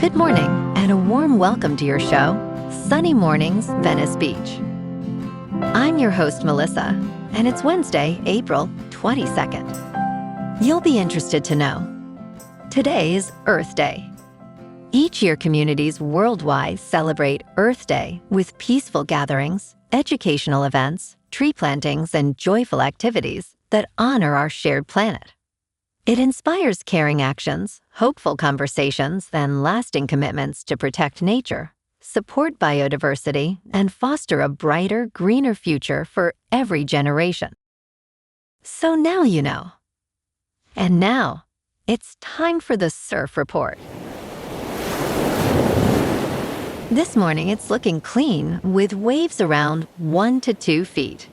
Good morning, and a warm welcome to your show, Sunny Mornings, Venice Beach. I'm your host, Melissa, and it's Wednesday, April 22nd. You'll be interested to know, today is Earth Day. Each year, communities worldwide celebrate Earth Day with peaceful gatherings, educational events, tree plantings, and joyful activities that honor our shared planet. It inspires caring actions, hopeful conversations, and lasting commitments to protect nature, support biodiversity, and foster a brighter, greener future for every generation. So now you know. And now, it's time for the Surf Report. This morning, it's looking clean with waves around 1 to 2 feet.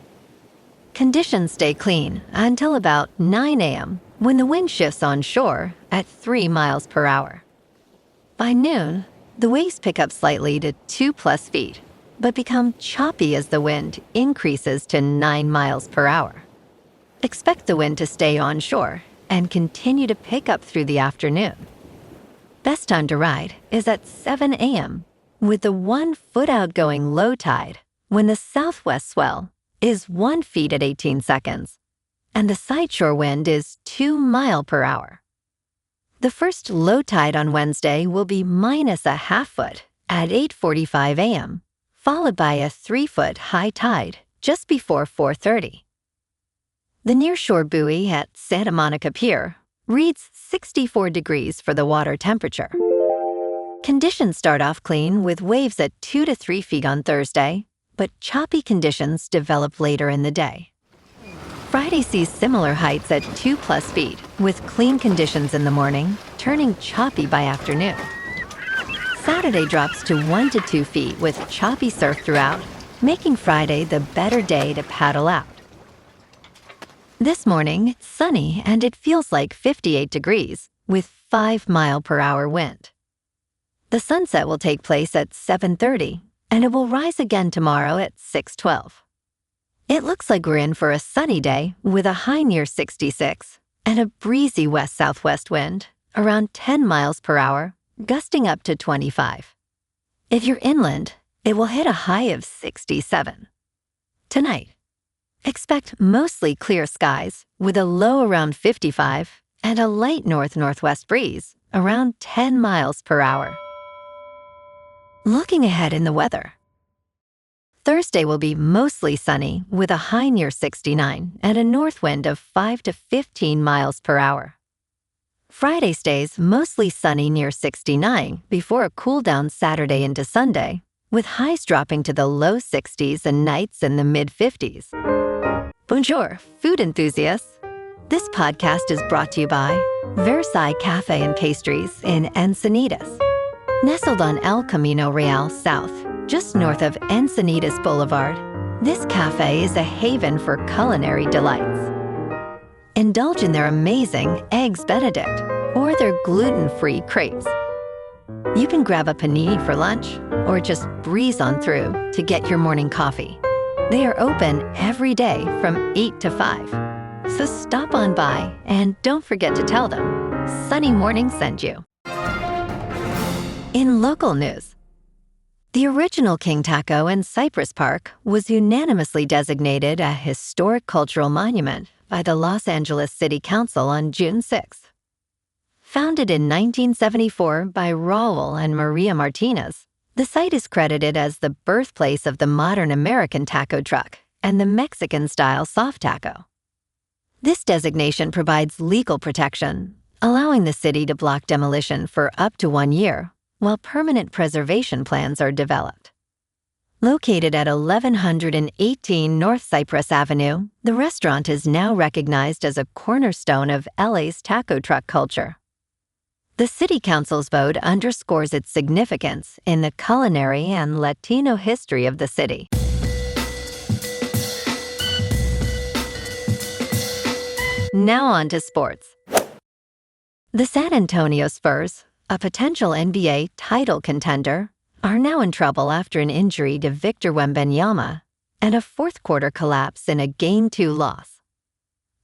Conditions stay clean until about 9 a.m. when the wind shifts onshore at 3 miles per hour. By noon, the waves pick up slightly to 2+ feet, but become choppy as the wind increases to 9 miles per hour. Expect the wind to stay onshore and continue to pick up through the afternoon. Best time to ride is at 7 a.m. with the 1 foot outgoing low tide when the southwest swell is 1 foot at 18 seconds, and the sideshore wind is 2 miles per hour. The first low tide on Wednesday will be -0.5 foot at 8:45 a.m., followed by a 3 foot high tide just before 4:30. The nearshore buoy at Santa Monica Pier reads 64 degrees for the water temperature. Conditions start off clean with waves at 2 to 3 feet on Thursday, but choppy conditions develop later in the day. Friday sees similar heights at 2+ feet, with clean conditions in the morning, turning choppy by afternoon. Saturday drops to 1 to 2 feet with choppy surf throughout, making Friday the better day to paddle out. This morning, it's sunny and it feels like 58 degrees, with 5 mile per hour wind. The sunset will take place at 7:30, and it will rise again tomorrow at 6:12. It looks like we're in for a sunny day with a high near 66 and a breezy west-southwest wind around 10 miles per hour, gusting up to 25. If you're inland, it will hit a high of 67. Tonight, expect mostly clear skies with a low around 55 and a light north-northwest breeze around 10 miles per hour. Looking ahead in the weather, Thursday will be mostly sunny with a high near 69 and a north wind of 5 to 15 miles per hour. Friday stays mostly sunny near 69 before a cool down Saturday into Sunday, with highs dropping to the low 60s and nights in the mid-50s. Bonjour, food enthusiasts. This podcast is brought to you by Versailles Cafe and Pastries in Encinitas. Nestled on El Camino Real South, just north of Encinitas Boulevard, this cafe is a haven for culinary delights. Indulge in their amazing Eggs Benedict or their gluten-free crepes. You can grab a panini for lunch or just breeze on through to get your morning coffee. They are open every day from 8 to 5. So stop on by and don't forget to tell them Sunny Morning sent you. In local news, the original King Taco in Cypress Park was unanimously designated a historic cultural monument by the Los Angeles City Council on June 6. Founded in 1974 by Raul and Maria Martinez, the site is credited as the birthplace of the modern American taco truck and the Mexican-style soft taco. This designation provides legal protection, allowing the city to block demolition for up to 1 year, while permanent preservation plans are developed. Located at 1118 North Cypress Avenue, the restaurant is now recognized as a cornerstone of LA's taco truck culture. The City Council's vote underscores its significance in the culinary and Latino history of the city. Now on to sports. The San Antonio Spurs, a potential NBA title contender, are now in trouble after an injury to Victor Wembanyama and a fourth-quarter collapse in a Game 2 loss.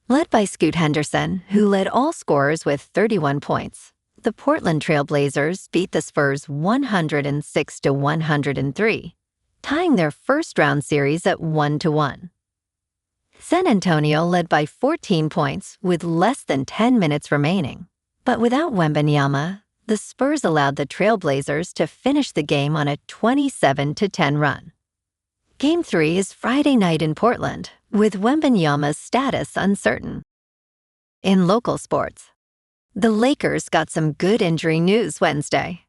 Led by Scoot Henderson, who led all scorers with 31 points, the Portland Trail Blazers beat the Spurs 106-103, tying their first-round series at 1-1. San Antonio led by 14 points with less than 10 minutes remaining, but without Wembanyama, the Spurs allowed the Trail Blazers to finish the game on a 27-10 run. Game 3 is Friday night in Portland, with Wembanyama's status uncertain. In local sports, the Lakers got some good injury news Wednesday.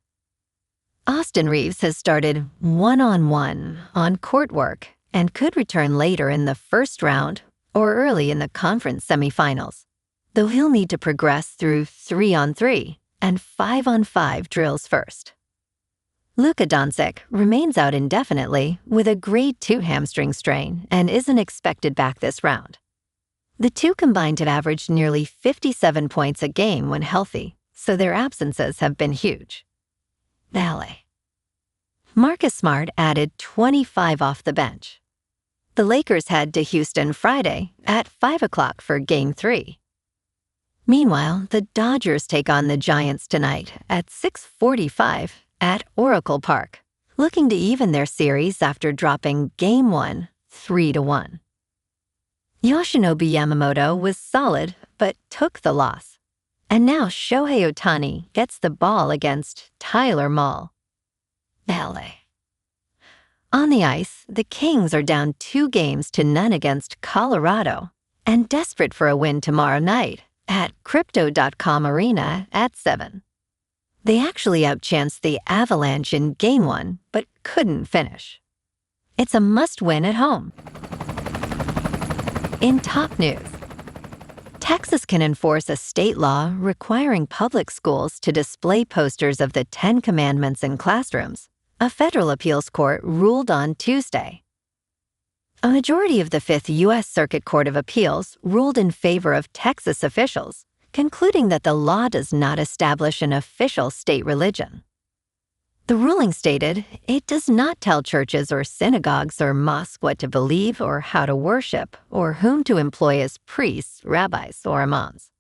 Austin Reaves has started one-on-one on-court work and could return later in the first round or early in the conference semifinals, though he'll need to progress through 3-on-3 and 5-on-5 drills first. Luka Doncic remains out indefinitely with a grade 2 hamstring strain and isn't expected back this round. The two combined have averaged nearly 57 points a game when healthy, so their absences have been huge. Ballet. Marcus Smart added 25 off the bench. The Lakers head to Houston Friday at 5 o'clock for Game 3. Meanwhile, the Dodgers take on the Giants tonight at 6:45 at Oracle Park, looking to even their series after dropping Game 1 3-1. Yoshinobu Yamamoto was solid but took the loss. And now Shohei Ohtani gets the ball against Tyler Mahle. Ballet. On the ice, the Kings are down 2-0 against Colorado and desperate for a win tomorrow night at Crypto.com Arena at 7. They actually outchanced the Avalanche in Game 1, but couldn't finish. It's a must-win at home. In top news, Texas can enforce a state law requiring public schools to display posters of the 10 Commandments in classrooms, a federal appeals court ruled on Tuesday. A majority of the Fifth U.S. Circuit Court of Appeals ruled in favor of Texas officials, concluding that the law does not establish an official state religion. The ruling stated it does not tell churches or synagogues or mosques what to believe or how to worship or whom to employ as priests, rabbis, or imams.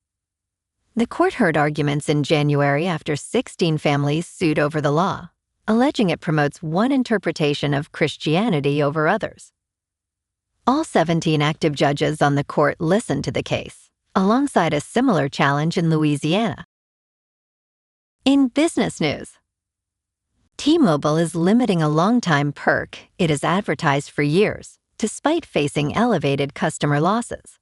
The court heard arguments in January after 16 families sued over the law, alleging it promotes one interpretation of Christianity over others. All 17 active judges on the court listened to the case, alongside a similar challenge in Louisiana. In business news, T-Mobile is limiting a longtime perk it has advertised for years, despite facing elevated customer losses.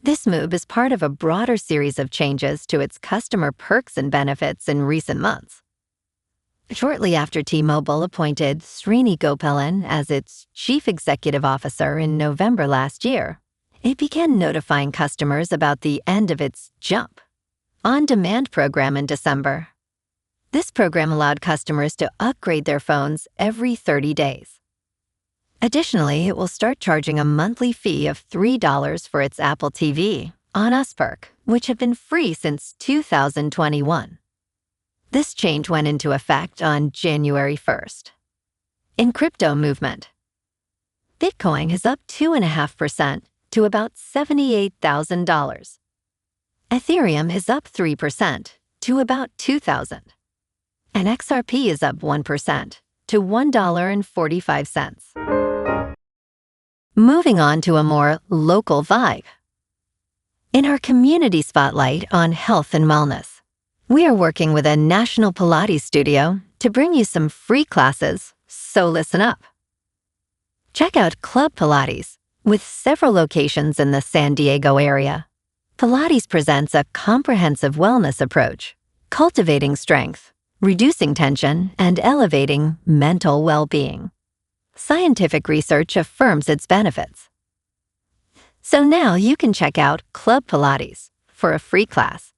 This move is part of a broader series of changes to its customer perks and benefits in recent months. Shortly after T-Mobile appointed Srini Gopalan as its chief executive officer in November last year, it began notifying customers about the end of its Jump on-demand program in December. This program allowed customers to upgrade their phones every 30 days. Additionally, it will start charging a monthly fee of $3 for its Apple TV on Us perk, which had been free since 2021. This change went into effect on January 1st. In crypto movement, Bitcoin is up 2.5% to about $78,000. Ethereum is up 3% to about $2,000. And XRP is up 1% to $1.45. Moving on to a more local vibe. In our community spotlight on health and wellness, we are working with a national Pilates studio to bring you some free classes, so listen up. Check out Club Pilates, with several locations in the San Diego area. Pilates presents a comprehensive wellness approach, cultivating strength, reducing tension, and elevating mental well-being. Scientific research affirms its benefits. So now you can check out Club Pilates for a free class,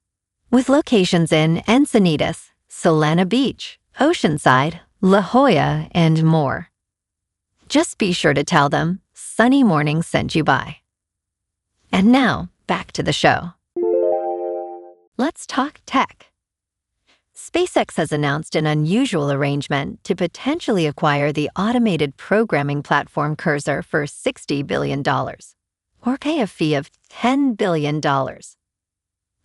with locations in Encinitas, Solana Beach, Oceanside, La Jolla, and more. Just be sure to tell them Sunny Morning sent you by. And now, back to the show. Let's talk tech. SpaceX has announced an unusual arrangement to potentially acquire the automated programming platform Cursor for $60 billion, or pay a fee of $10 billion.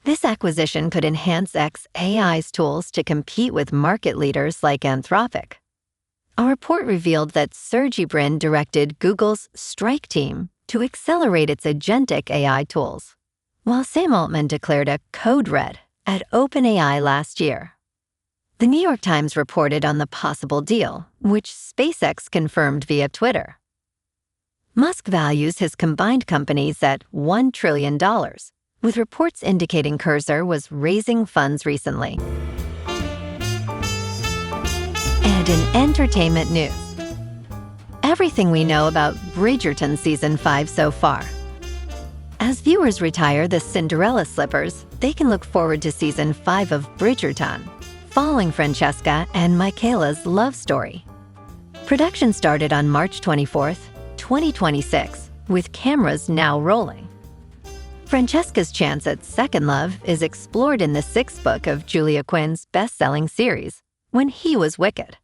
This acquisition could enhance AI's tools to compete with market leaders like Anthropic. A report revealed that Sergey Brin directed Google's Strike Team to accelerate its agentic AI tools, while Sam Altman declared a code red at OpenAI last year. The New York Times reported on the possible deal, which SpaceX confirmed via Twitter. Musk values his combined companies at $1 trillion, with reports indicating Cursor was raising funds recently. And in entertainment news, everything we know about Bridgerton Season 5 so far. As viewers retire the Cinderella slippers, they can look forward to Season 5 of Bridgerton, following Francesca and Michaela's love story. Production started on March 24th, 2026, with cameras now rolling. Francesca's chance at second love is explored in the sixth book of Julia Quinn's best-selling series, When He Was Wicked.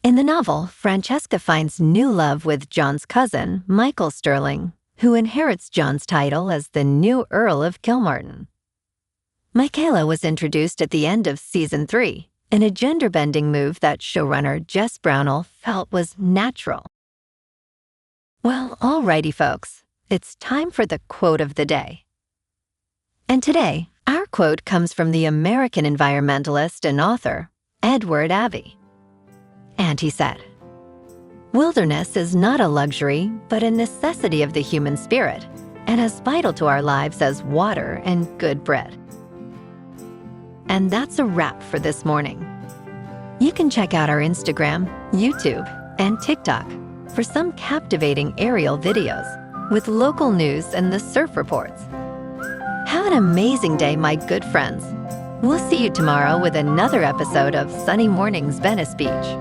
In the novel, Francesca finds new love with John's cousin, Michael Sterling, who inherits John's title as the new Earl of Kilmartin. Michaela was introduced at the end of Season 3 in a gender-bending move that showrunner Jess Brownell felt was natural. Well, alrighty folks, it's time for the quote of the day. And today, our quote comes from the American environmentalist and author, Edward Abbey. And he said, "Wilderness is not a luxury, but a necessity of the human spirit, and as vital to our lives as water and good bread." And that's a wrap for this morning. You can check out our Instagram, YouTube, and TikTok for some captivating aerial videos with local news and the surf reports. Have an amazing day, my good friends. We'll see you tomorrow with another episode of Sunny Mornings Venice Beach.